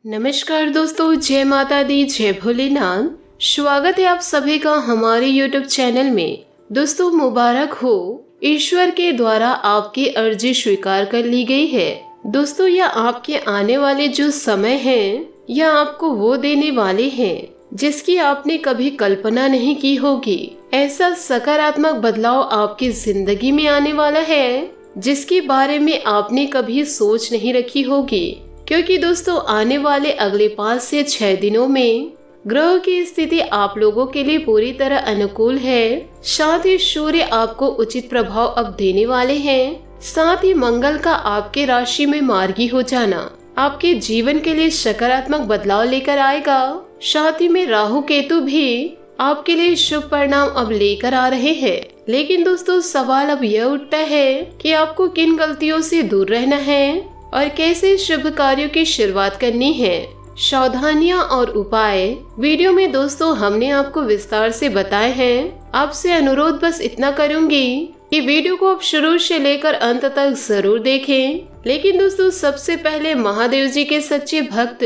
नमस्कार दोस्तों, जय माता दी, जय भोलेनाथ। स्वागत है आप सभी का हमारे YouTube चैनल में। दोस्तों, मुबारक हो, ईश्वर के द्वारा आपकी अर्जी स्वीकार कर ली गई है। दोस्तों, यह आपके आने वाले जो समय है, यह आपको वो देने वाले हैं जिसकी आपने कभी कल्पना नहीं की होगी। ऐसा सकारात्मक बदलाव आपकी जिंदगी में आने वाला है जिसके बारे में आपने कभी सोच नहीं रखी होगी। क्योंकि दोस्तों, आने वाले अगले 5 से 6 दिनों में ग्रह की स्थिति आप लोगों के लिए पूरी तरह अनुकूल है। साथ ही सूर्य आपको उचित प्रभाव अब देने वाले हैं। साथ ही मंगल का आपके राशि में मार्गी हो जाना आपके जीवन के लिए सकारात्मक बदलाव लेकर आएगा। साथ ही में राहु केतु भी आपके लिए शुभ परिणाम अब लेकर आ रहे हैं। लेकिन दोस्तों, सवाल अब यह उठता है कि आपको किन गलतियों से दूर रहना है और कैसे शुभ कार्यों की शुरुआत करनी है। सावधानियां और उपाय वीडियो में दोस्तों हमने आपको विस्तार से बताए हैं। आपसे अनुरोध बस इतना करूंगी कि वीडियो को आप शुरू से लेकर अंत तक जरूर देखें। लेकिन दोस्तों, सबसे पहले महादेव जी के सच्चे भक्त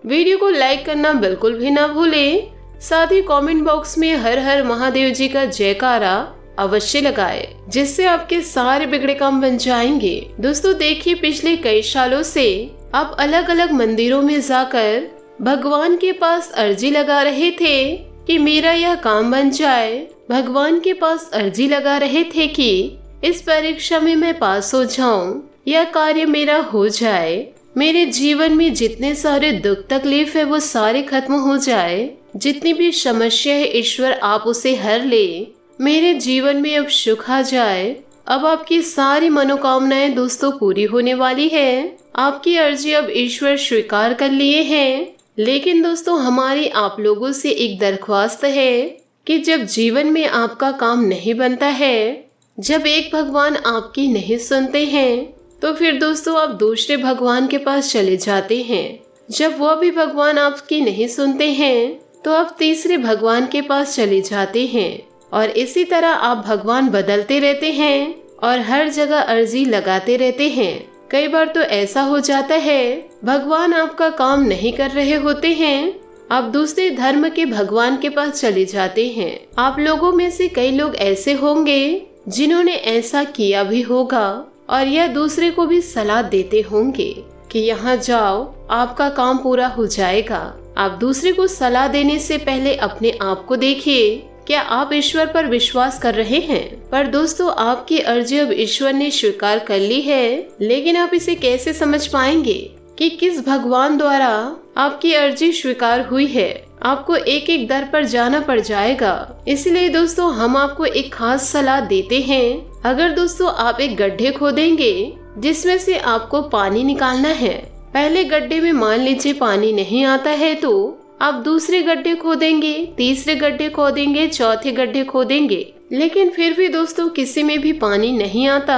वीडियो को लाइक करना बिल्कुल भी ना भूलें। साथ ही कमेंट बॉक्स में हर हर महादेव जी का जयकारा अवश्य लगाए, जिससे आपके सारे बिगड़े काम बन जाएंगे। दोस्तों देखिए, पिछले कई सालों से आप अलग अलग मंदिरों में जाकर भगवान के पास अर्जी लगा रहे थे कि मेरा यह काम बन जाए। भगवान के पास अर्जी लगा रहे थे कि इस परीक्षा में मैं पास हो जाऊं, यह कार्य मेरा हो जाए, मेरे जीवन में जितने सारे दुख तकलीफ है वो सारे खत्म हो जाए, जितनी भी समस्या है ईश्वर आप उसे हर ले, मेरे जीवन में अब सुख आ जाए। अब आपकी सारी मनोकामनाएं दोस्तों पूरी होने वाली है। आपकी अर्जी अब ईश्वर स्वीकार कर लिए हैं। लेकिन दोस्तों, हमारी आप लोगों से एक दरख्वास्त है कि जब जीवन में आपका काम नहीं बनता है, जब एक भगवान आपकी नहीं सुनते हैं, तो फिर दोस्तों आप दूसरे भगवान के पास चले जाते हैं। जब वह भी भगवान आपकी नहीं सुनते हैं, तो आप तीसरे भगवान के पास चले जाते हैं। और इसी तरह आप भगवान बदलते रहते हैं और हर जगह अर्जी लगाते रहते हैं। कई बार तो ऐसा हो जाता है भगवान आपका काम नहीं कर रहे होते हैं, आप दूसरे धर्म के भगवान के पास चले जाते हैं। आप लोगों में से कई लोग ऐसे होंगे जिन्होंने ऐसा किया भी होगा और यह दूसरे को भी सलाह देते होंगे कि यहाँ जाओ, आपका काम पूरा हो जाएगा। आप दूसरे को सलाह देने से पहले अपने आप को देखिए, क्या आप ईश्वर पर विश्वास कर रहे हैं? पर दोस्तों, आपकी अर्जी अब ईश्वर ने स्वीकार कर ली है। लेकिन आप इसे कैसे समझ पाएंगे कि किस भगवान द्वारा आपकी अर्जी स्वीकार हुई है? आपको एक एक दर पर जाना पड़ जाएगा। इसलिए दोस्तों, हम आपको एक खास सलाह देते हैं। अगर दोस्तों आप एक गड्ढे खोदेंगे जिसमें से आपको पानी निकालना है, पहले गड्ढे में मान लीजिए पानी नहीं आता है, तो आप दूसरे गड्ढे खोदेंगे, तीसरे गड्ढे खोदेंगे, चौथे गड्ढे खोदेंगे, लेकिन फिर भी दोस्तों किसी में भी पानी नहीं आता।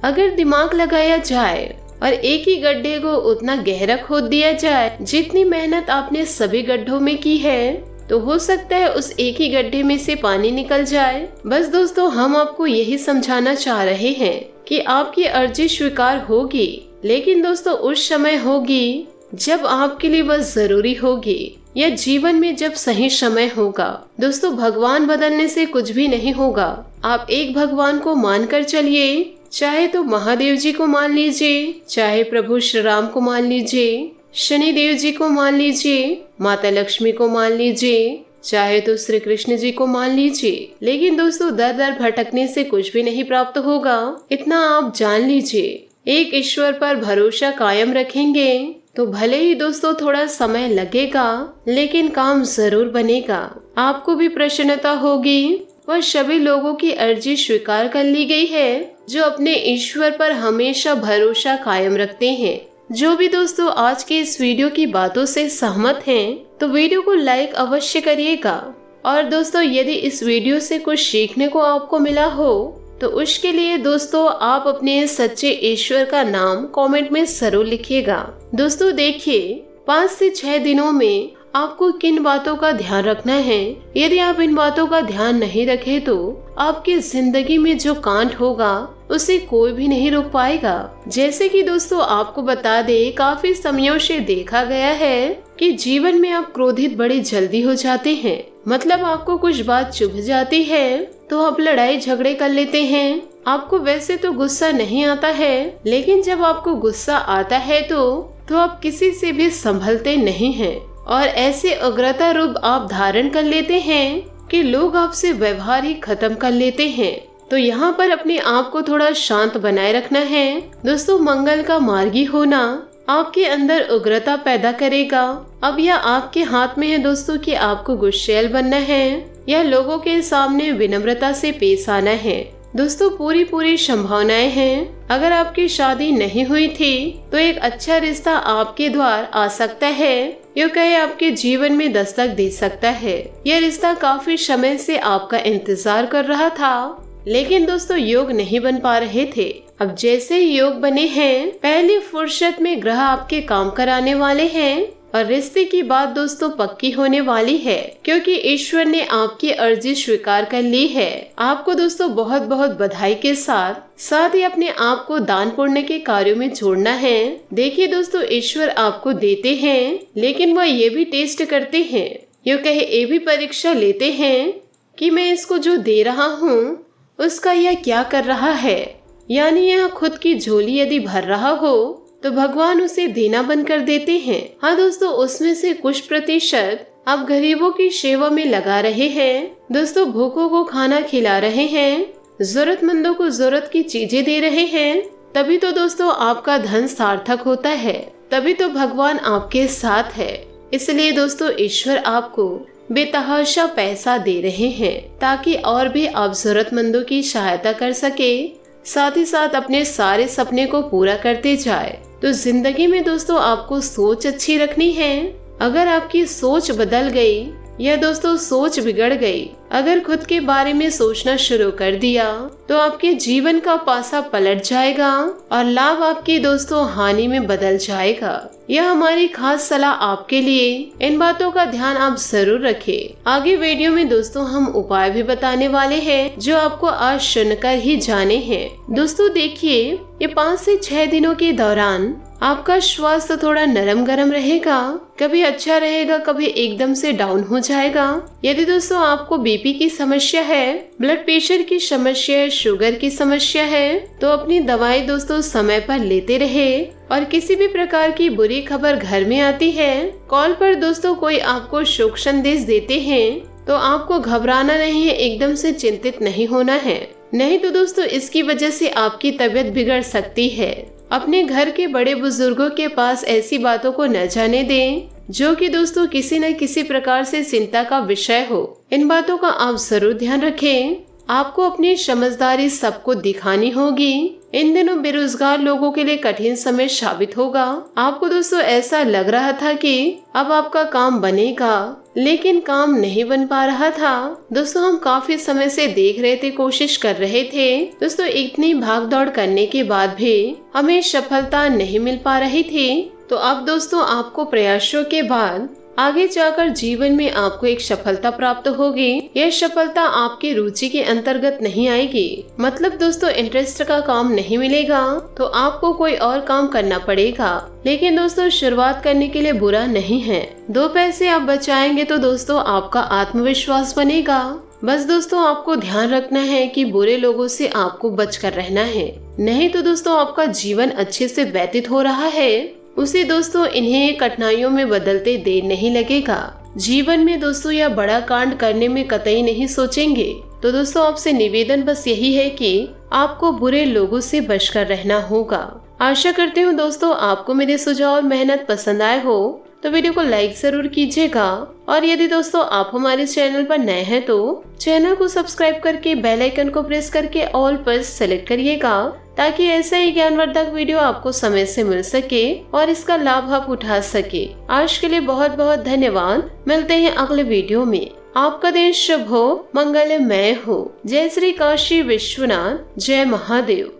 अगर दिमाग लगाया जाए और एक ही गड्ढे को उतना गहरा खोद दिया जाए जितनी मेहनत आपने सभी गड्ढों में की है, तो हो सकता है उस एक ही गड्ढे में से पानी निकल जाए। बस दोस्तों, हम आपको यही समझाना चाह रहे हैं कि आपकी अर्जी स्वीकार होगी, लेकिन दोस्तों उस समय होगी जब आपके लिए वह जरूरी होगी, या जीवन में जब सही समय होगा। दोस्तों, भगवान बदलने से कुछ भी नहीं होगा। आप एक भगवान को मानकर चलिए, चाहे तो महादेव जी को मान लीजिए, चाहे प्रभु श्री राम को मान लीजिए, शनि देव जी को मान लीजिए, माता लक्ष्मी को मान लीजिए, चाहे तो श्री कृष्ण जी को मान लीजिए। लेकिन दोस्तों, दर दर भटकने से कुछ भी नहीं प्राप्त होगा, इतना आप जान लीजिए। एक ईश्वर पर भरोसा कायम रखेंगे तो भले ही दोस्तों थोड़ा समय लगेगा, लेकिन काम जरूर बनेगा। आपको भी प्रसन्नता होगी। वह सभी लोगों की अर्जी स्वीकार कर ली गई है जो अपने ईश्वर पर हमेशा भरोसा कायम रखते हैं। जो भी दोस्तों आज के इस वीडियो की बातों से सहमत हैं, तो वीडियो को लाइक अवश्य करिएगा। और दोस्तों, यदि इस वीडियो से कुछ सीखने को आपको मिला हो, तो उसके लिए दोस्तों आप अपने सच्चे ईश्वर का नाम कमेंट में जरूर लिखिएगा। दोस्तों देखिए, 5 से 6 दिनों में आपको किन बातों का ध्यान रखना है। यदि आप इन बातों का ध्यान नहीं रखे तो आपकी जिंदगी में जो कांड होगा उसे कोई भी नहीं रोक पाएगा। जैसे कि दोस्तों आपको बता दे, काफी समयों से देखा गया है कि जीवन में आप क्रोधित बड़ी जल्दी हो जाते हैं। मतलब आपको कुछ बात चुभ जाती है तो आप लड़ाई झगड़े कर लेते हैं। आपको वैसे तो गुस्सा नहीं आता है, लेकिन जब आपको गुस्सा आता है तो आप किसी से भी संभलते नहीं हैं और ऐसे उग्रता रूप आप धारण कर लेते हैं कि लोग आपसे व्यवहार ही खत्म कर लेते हैं। तो यहाँ पर अपने आप को थोड़ा शांत बनाए रखना है। दोस्तों मंगल का मार्गी होना आपके अंदर उग्रता पैदा करेगा। अब यह आपके हाथ में है दोस्तों कि आपको गुस्सैल बनना है या लोगों के सामने विनम्रता से पेश आना है। दोस्तों पूरी संभावनाएं हैं। अगर आपकी शादी नहीं हुई थी तो एक अच्छा रिश्ता आपके द्वार आ सकता है, यो कहे आपके जीवन में दस्तक दे सकता है। यह रिश्ता काफी समय से आपका इंतजार कर रहा था, लेकिन दोस्तों योग नहीं बन पा रहे थे। अब जैसे ही योग बने हैं, पहली फुर्सत में ग्रह आपके काम कराने वाले हैं और रिश्ते की बात दोस्तों पक्की होने वाली है, क्योंकि ईश्वर ने आपकी अर्जी स्वीकार कर ली है। आपको दोस्तों बहुत बहुत बधाई के साथ ही अपने आप को दान पुण्य के कार्यों में जोड़ना है। देखिए दोस्तों ईश्वर आपको देते हैं, लेकिन वह ये भी टेस्ट करते हैं, यूँ कहे ये भी परीक्षा लेते हैं कि मैं इसको जो दे रहा हूँ उसका यह क्या कर रहा है। यानी यह खुद की झोली यदि भर रहा हो तो भगवान उसे देना बंद कर देते हैं। हाँ दोस्तों, उसमें से कुछ प्रतिशत आप गरीबों की सेवा में लगा रहे हैं। दोस्तों भूखों को खाना खिला रहे हैं, जरूरतमंदों को जरूरत की चीजें दे रहे हैं, तभी तो दोस्तों आपका धन सार्थक होता है, तभी तो भगवान आपके साथ है। इसलिए दोस्तों ईश्वर आपको बेतहाशा पैसा दे रहे हैं ताकि और भी आप जरूरतमंदों की सहायता कर सके, साथ ही साथ अपने सारे सपने को पूरा करते जाए। तो जिंदगी में दोस्तों आपको सोच अच्छी रखनी है। अगर आपकी सोच बदल गई या दोस्तों सोच बिगड़ गई, अगर खुद के बारे में सोचना शुरू कर दिया तो आपके जीवन का पासा पलट जाएगा और लाभ आपकी दोस्तों हानि में बदल जाएगा। यह हमारी खास सलाह आपके लिए। इन बातों का ध्यान आप जरूर रखें। आगे वीडियो में दोस्तों हम उपाय भी बताने वाले हैं जो आपको आज सुनकर ही जाने हैं। दोस्तों देखिए, ये 5 से 6 दिनों के दौरान आपका स्वास्थ्य थोड़ा नरम गरम रहेगा, कभी अच्छा रहेगा, कभी एकदम से डाउन हो जाएगा। यदि दोस्तों आपको बीपी की समस्या है, ब्लड प्रेशर की समस्या है, शुगर की समस्या है, तो अपनी दवाई दोस्तों समय पर लेते रहे। और किसी भी प्रकार की बुरी खबर घर में आती है, कॉल पर दोस्तों कोई आपको शुभ संदेश देते हैं, तो आपको घबराना नहीं है, एकदम से चिंतित नहीं होना है। नहीं तो दोस्तों इसकी वजह से आपकी तबीयत बिगड़ सकती है। अपने घर के बड़े बुजुर्गों के पास ऐसी बातों को न जाने दें जो कि दोस्तों किसी न किसी प्रकार से चिंता का विषय हो। इन बातों का आप जरूर ध्यान रखें। आपको अपनी समझदारी सबको दिखानी होगी। इन दिनों बेरोजगार लोगों के लिए कठिन समय साबित होगा। आपको दोस्तों ऐसा लग रहा था कि अब आपका काम बनेगा, लेकिन काम नहीं बन पा रहा था। दोस्तों हम काफी समय से देख रहे थे, कोशिश कर रहे थे। दोस्तों इतनी भाग दौड़ करने के बाद भी हमें सफलता नहीं मिल पा रही थी। तो अब दोस्तों आपको प्रयासों के बाद आगे जाकर जीवन में आपको एक सफलता प्राप्त होगी। यह सफलता आपकी रुचि के अंतर्गत नहीं आएगी, मतलब दोस्तों इंटरेस्ट का काम नहीं मिलेगा, तो आपको कोई और काम करना पड़ेगा। लेकिन दोस्तों शुरुआत करने के लिए बुरा नहीं है। 2 पैसे आप बचाएंगे तो दोस्तों आपका आत्मविश्वास बनेगा। बस दोस्तों आपको ध्यान रखना है कि बुरे लोगों से आपको बचकर रहना है, नहीं तो दोस्तों आपका जीवन अच्छे से व्यतीत हो रहा है उसे दोस्तों इन्हें कठिनाइयों में बदलते देर नहीं लगेगा। जीवन में दोस्तों यह बड़ा कांड करने में कतई नहीं सोचेंगे। तो दोस्तों आपसे निवेदन बस यही है कि आपको बुरे लोगों से बचकर रहना होगा। आशा करती हूँ दोस्तों आपको मेरे सुझाव और मेहनत पसंद आए हो, तो वीडियो को लाइक जरूर कीजिएगा। और यदि दोस्तों आप हमारे चैनल पर नए हैं तो चैनल को सब्सक्राइब करके बेल आइकन को प्रेस करके ऑल पर सेलेक्ट करिएगा, ताकि ऐसा ही ज्ञानवर्धक वीडियो आपको समय से मिल सके और इसका लाभ आप उठा सके। आज के लिए बहुत बहुत धन्यवाद। मिलते हैं अगले वीडियो में। आपका दिन शुभ हो, मंगलमय हो। जय श्री काशी विश्वनाथ, जय महादेव।